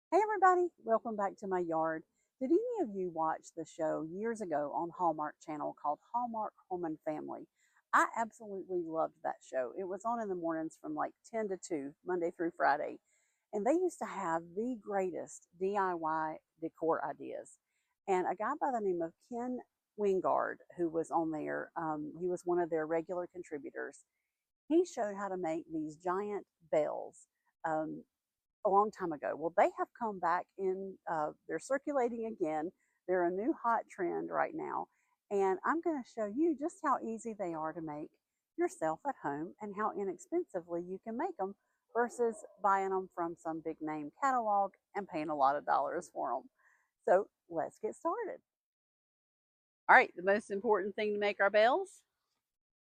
Hey everybody, welcome back to my yard. Did any of you watch the show years ago on Hallmark Channel called Hallmark Home and Family? I absolutely loved that show. It was on in the mornings from like 10 to 2, Monday through Friday. And they used to have the greatest DIY decor ideas. And a guy by the name of Ken Wingard, who was on there, he was one of their regular contributors. He showed how to make these giant bells. Um, a long time ago. Well, they have come back in, they're circulating again. They're a new hot trend right now. And I'm going to show you just how easy they are to make yourself at home and how inexpensively you can make them versus buying them from some big name catalog and paying a lot of dollars for them. So let's get started. All right, the most important thing to make our bells,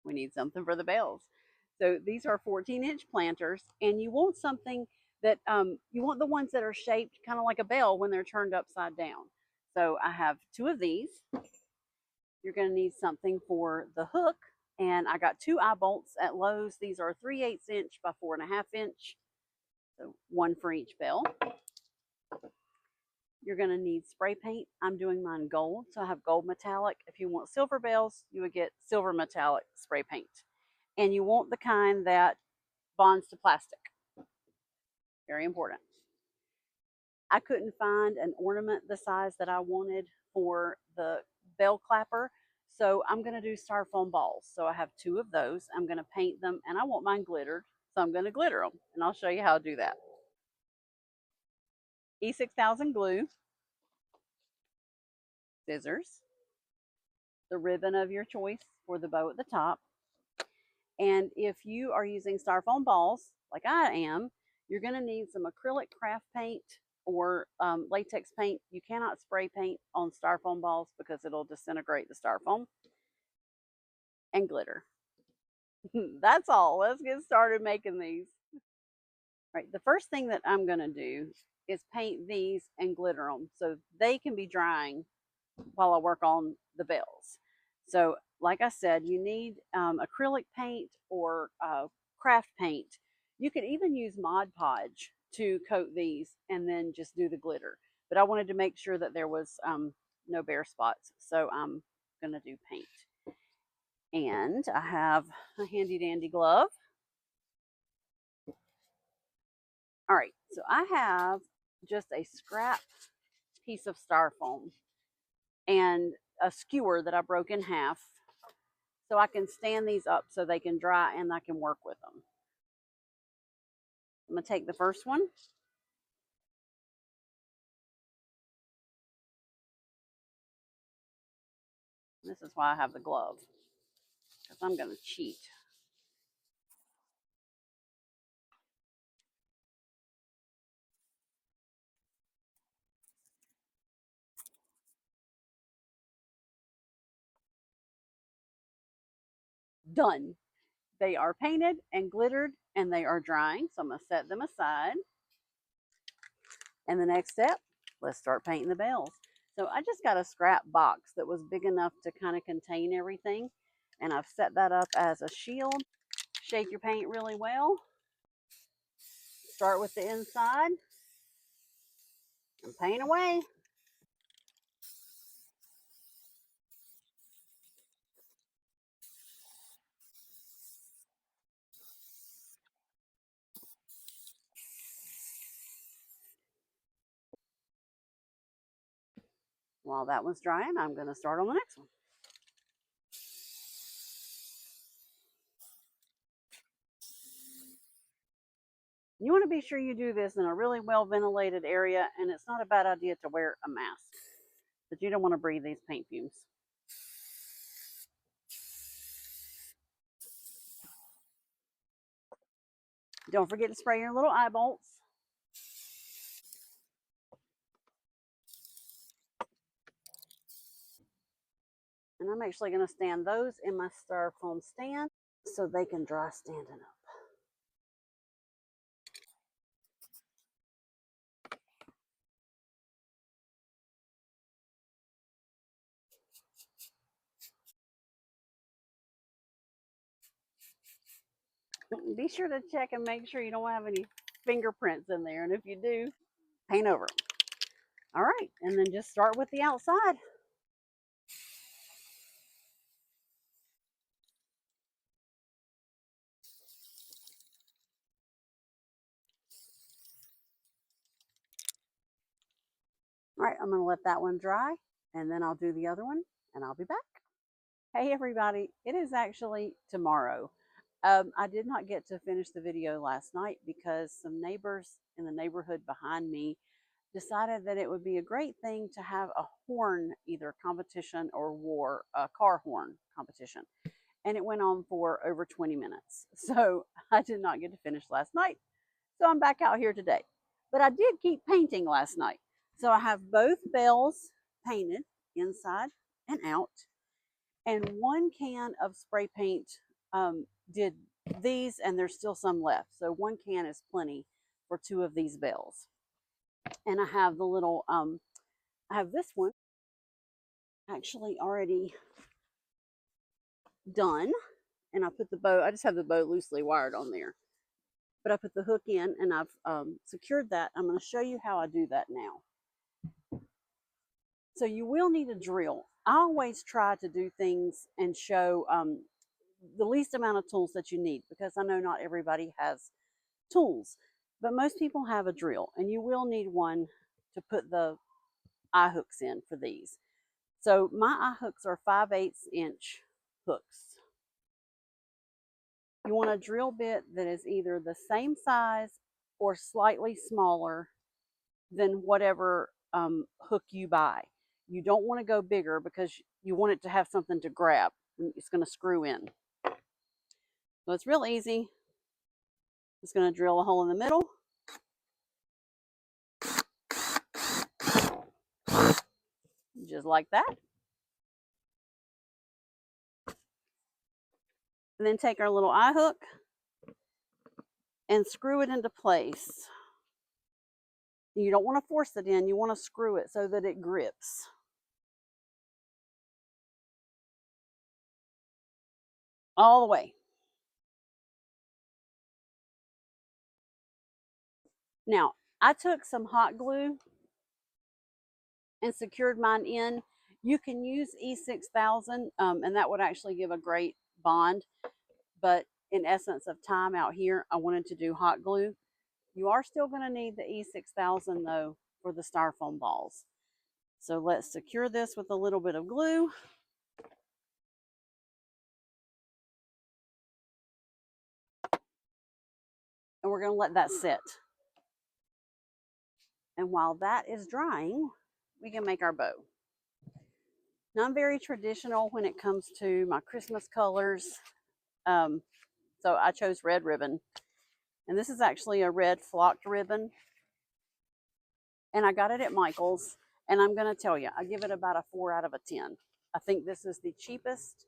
we need something for the bells. So these are 14-inch planters, and you want something that you want the ones that are shaped kind of like a bell when they're turned upside down. So I have two of these. You're going to need something for the hook, and I got two eye bolts at Lowe's. These are 3/8 inch by 4.5 inch, so one for each bell. You're going to need spray paint. I'm doing mine gold, so I have gold metallic. If you want silver bells, you would get silver metallic spray paint. And you want the kind that bonds to plastic. Very important. I couldn't find an ornament the size that I wanted for the bell clapper, so I'm going to do styrofoam balls. So I have two of those. I'm going to paint them, and I want mine glittered, so I'm going to glitter them, and I'll show you how to do that. E6000 glue, scissors, the ribbon of your choice for the bow at the top, and if you are using styrofoam balls, like I am, you're going to need some acrylic craft paint or latex paint. You cannot spray paint on styrofoam balls because it'll disintegrate the styrofoam, and glitter. That's all. Let's get started making these. All right, the first thing that I'm going to do is paint these and glitter them so they can be drying while I work on the bells. So, like I said, you need acrylic paint or craft paint. You could even use Mod Podge to coat these and then just do the glitter. But I wanted to make sure that there was no bare spots, so I'm going to do paint. And I have a handy dandy glove. All right, so I have just a scrap piece of styrofoam and a skewer that I broke in half so I can stand these up so they can dry and I can work with them. I'm going to take the first one. This is why I have the glove, because I'm going to cheat. Done. They are painted and glittered and they are drying, so I'm going to set them aside. And the next step, let's start painting the bells. So I just got a scrap box that was big enough to kind of contain everything, and I've set that up as a shield. Shake your paint really well. Start with the inside and paint away. While that one's drying, I'm going to start on the next one. You want to be sure you do this in a really well ventilated area, and it's not a bad idea to wear a mask, but you don't want to breathe these paint fumes. Don't forget to spray your little eye bolts. And I'm actually going to stand those in my styrofoam stand so they can dry standing up. Be sure to check and make sure you don't have any fingerprints in there. And if you do, paint over. All right, and then just start with the outside. All right, I'm going to let that one dry, and then I'll do the other one, and I'll be back. Hey everybody, it is actually tomorrow. I did not get to finish the video last night because some neighbors in the neighborhood behind me decided that it would be a great thing to have a horn, either competition or war, a car horn competition. And it went on for over 20 minutes. So I did not get to finish last night. So I'm back out here today. But I did keep painting last night. So I have both bells painted inside and out. And 1 can of spray paint did these, and there's still some left. So 1 can is plenty for 2 of these bells. And I have the little, I have this one actually already done. And I put the bow, I just have the bow loosely wired on there. But I put the hook in and I've secured that. I'm going to show you how I do that now. So you will need a drill. I always try to do things and show the least amount of tools that you need, because I know not everybody has tools, but most people have a drill, and you will need one to put the eye hooks in for these. So my eye hooks are 5/8 inch hooks. You want a drill bit that is either the same size or slightly smaller than whatever hook you buy. You don't want to go bigger because you want it to have something to grab. It's going to screw in. So it's real easy. Just going to drill a hole in the middle. Just like that. And then take our little eye hook and screw it into place. You don't want to force it in. You want to screw it so that it grips. All the way. Now, I took some hot glue and secured mine in. You can use E6000, and that would actually give a great bond. But in essence of time out here, I wanted to do hot glue. You are still going to need the E6000 though for the styrofoam balls. So let's secure this with a little bit of glue. And we're going to let that sit. And while that is drying, we can make our bow. Now I'm very traditional when it comes to my Christmas colors. So I chose red ribbon. And this is actually a red flocked ribbon. And I got it at Michael's. And I'm going to tell you, I give it about a 4 out of a 10. I think this is the cheapest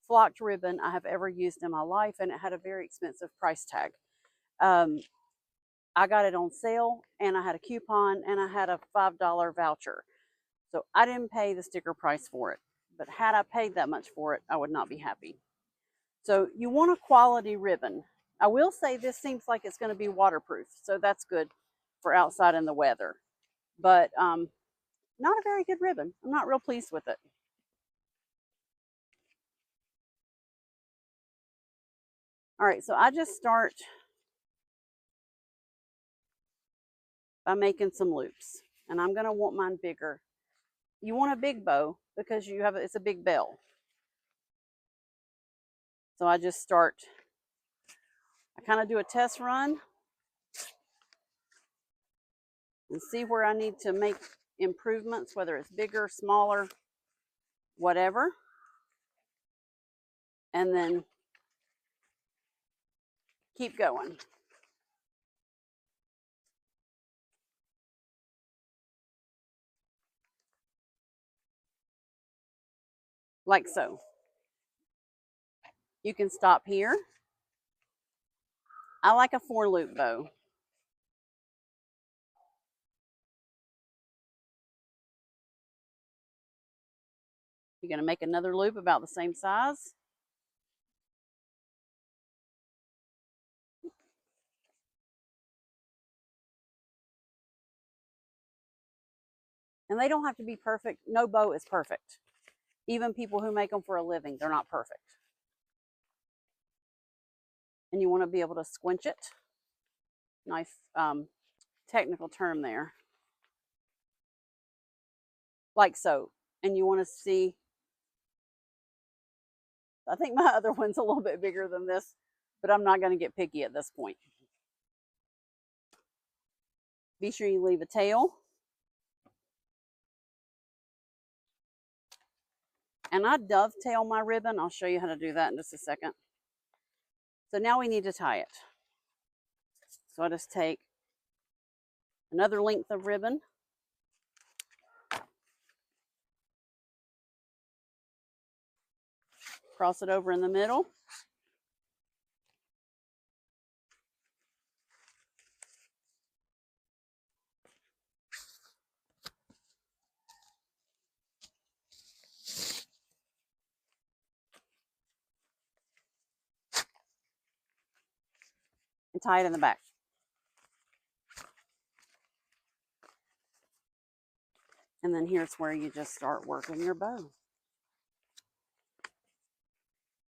flocked ribbon I have ever used in my life. And it had a very expensive price tag. I got it on sale, and I had a coupon, and I had a $5 voucher. So I didn't pay the sticker price for it. But had I paid that much for it, I would not be happy. So you want a quality ribbon. I will say this seems like it's going to be waterproof, so that's good for outside in the weather. But not a very good ribbon. I'm not real pleased with it. All right, so I just start by making some loops, and I'm going to want mine bigger. You want a big bow because you have it's a big bell. So I just start, I kind of do a test run and see where I need to make improvements, whether it's bigger, smaller, whatever. And then keep going. Like so. You can stop here. I like a 4-loop bow. You're going to make another loop about the same size. And they don't have to be perfect. No bow is perfect. Even people who make them for a living, they're not perfect. And you want to be able to squinch it. Nice technical term there. Like so. And you want to see, I think my other one's a little bit bigger than this, but I'm not going to get picky at this point. Be sure you leave a tail. And I dovetail my ribbon. I'll show you how to do that in just a second. So now we need to tie it. So I just take another length of ribbon. Cross it over in the middle. And tie it in the back. And then here's where you just start working your bow.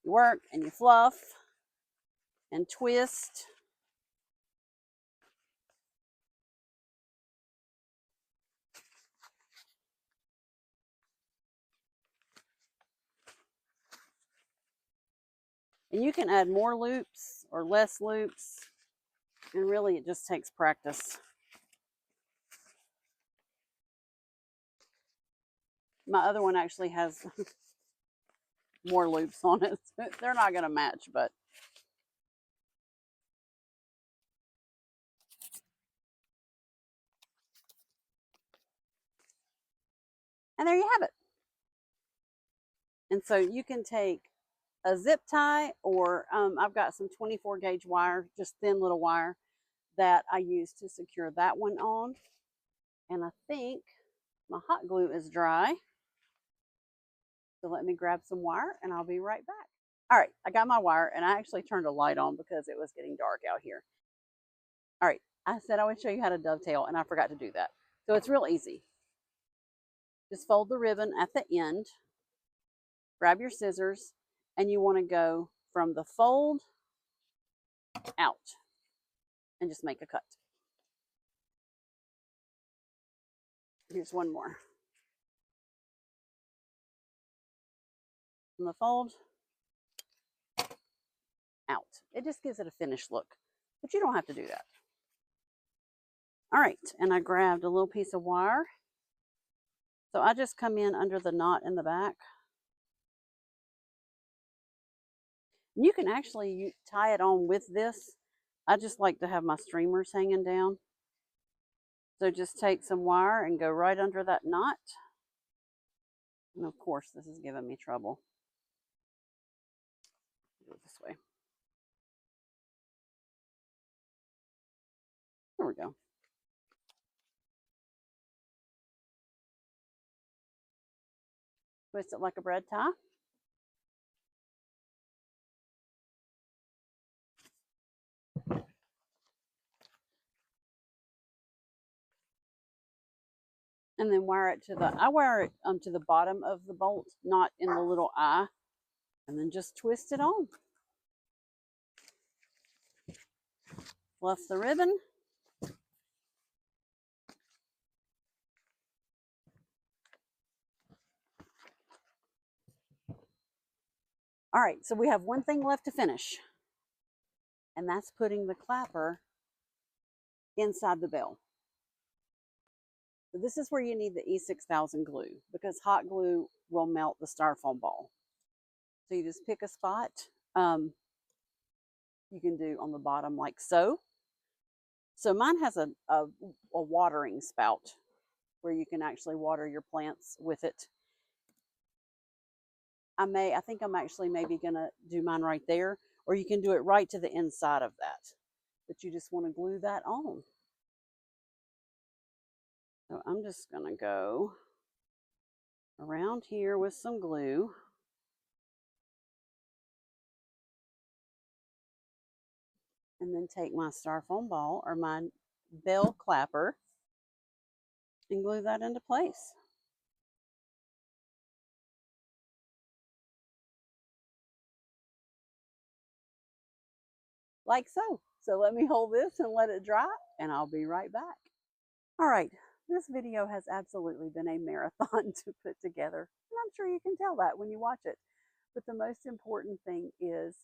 You work and you fluff and twist. And you can add more loops or less loops. And really it just takes practice. My other one actually has more loops on it. They're not going to match, but and there you have it. And so you can take a zip tie, or I've got some 24 gauge wire, just thin little wire that I use to secure that one on. And I think my hot glue is dry. So let me grab some wire and I'll be right back. All right, I got my wire and I actually turned a light on because it was getting dark out here. All right, I said I would show you how to dovetail and I forgot to do that. So it's real easy. Just fold the ribbon at the end, grab your scissors, and you want to go from the fold out and just make a cut. Here's one more. From the fold out. It just gives it a finished look, but you don't have to do that. All right, and I grabbed a little piece of wire. So I just come in under the knot in the back. You can actually tie it on with this. I just like to have my streamers hanging down. So just take some wire and go right under that knot. And of course, this is giving me trouble. Do it this way. There we go. Twist it like a bread tie. And then wire it to the, I wire it to the bottom of the bolt, not in the little eye. And then just twist it on. Fluff the ribbon. All right, so we have one thing left to finish. And that's putting the clapper inside the bell. So this is where you need the E6000 glue because hot glue will melt the styrofoam ball. So you just pick a spot. You can do on the bottom like so. So mine has a watering spout where you can actually water your plants with it. I think I'm actually maybe gonna do mine right there, or you can do it right to the inside of that. But you just want to glue that on. So I'm just gonna go around here with some glue. And then take my styrofoam ball or my bell clapper and glue that into place. Like so. So let me hold this and let it dry, and I'll be right back. All right, this video has absolutely been a marathon to put together, and I'm sure you can tell that when you watch it. But the most important thing is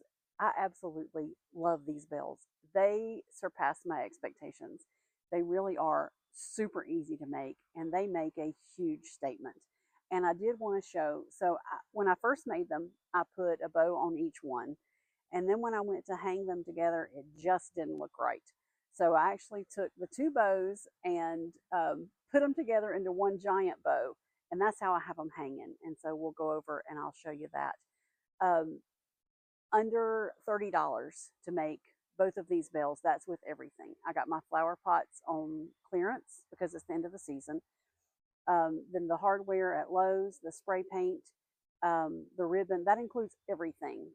I absolutely love these bells. They surpass my expectations. They really are super easy to make, and they make a huge statement. And I did want to show, so when I first made them, I put a bow on each one. And then when I went to hang them together, it just didn't look right. So I actually took the two bows and put them together into one giant bow. And that's how I have them hanging. And so we'll go over and I'll show you that. Um, Under $30 to make both of these bells. That's with everything. I got my flower pots on clearance because it's the end of the season. Then the hardware at Lowe's, the spray paint, the ribbon, that includes everything.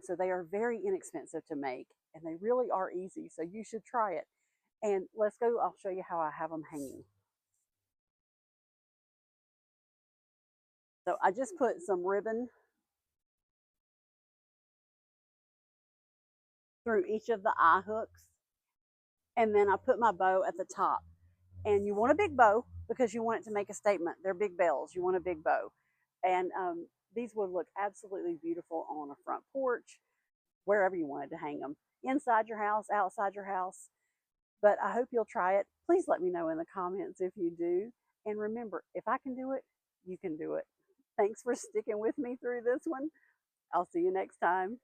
So they are very inexpensive to make and they really are easy. So you should try it. And let's go, I'll show you how I have them hanging. So I just put some ribbon through each of the eye hooks. And then I put my bow at the top. And you want a big bow because you want it to make a statement. They're big bells. You want a big bow. And these would look absolutely beautiful on a front porch, wherever you wanted to hang them, inside your house, outside your house. But I hope you'll try it. Please let me know in the comments if you do. And remember, if I can do it, you can do it. Thanks for sticking with me through this one. I'll see you next time.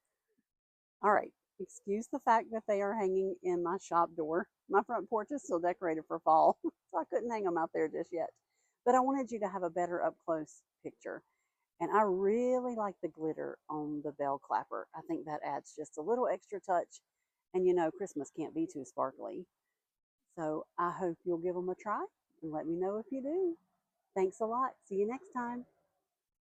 All right. Excuse the fact that they are hanging in my shop door. My front porch is still decorated for fall, so I couldn't hang them out there just yet. But I wanted you to have a better up close picture. And I really like the glitter on the bell clapper. I think that adds just a little extra touch. And you know, Christmas can't be too sparkly. So I hope you'll give them a try and let me know if you do. Thanks a lot. See you next time.